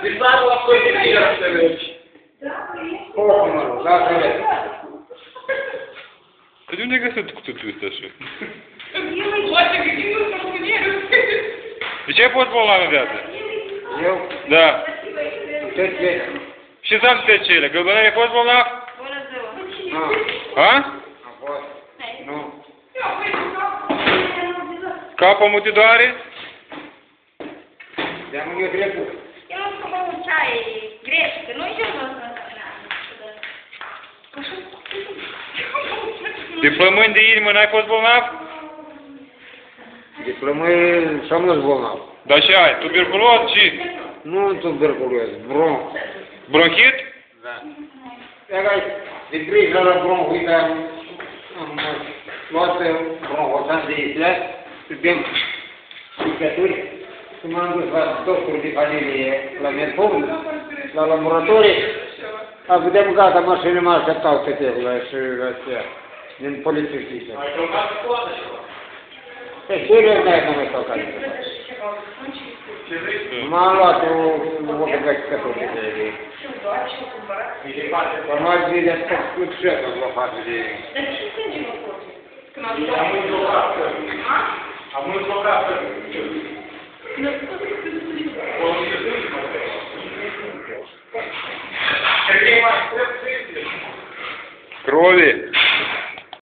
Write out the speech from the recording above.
Вітаю вас сьогодні Ярославович. Сколько, да, привет. Ты не гасит кто ты сташи. И чей футбол надо взять? Eu, Да. ce ce? Și sam te cele, gălbănare fotbal na? Nu, A? a fost. Nu. Capul mu te doare? De-am eu trecut. Eu nu știu cum ceai greș, că nu știu De plămâni de inimă n-ai fost bolnav? De plămâni și-am dus bolnav. Da ce ai? Tuberculoz și Nu tuberculoză, bronh. bronhit? Da. Era de grijă la bronh, uite, am luat bronhosan de islet, suntem picături și m-am dus la doctor de familie, la Mercur, la laboratorii. Vedem gata, mașinile mă așteptau fetelele și astea, din polițiștii. Pe cele n-ai cum stau ca m-am luat o găcică de ele. Formal zile cu șeful la față de ei. Dar ce sânge mă pot? Când am Am mult locat. Крови?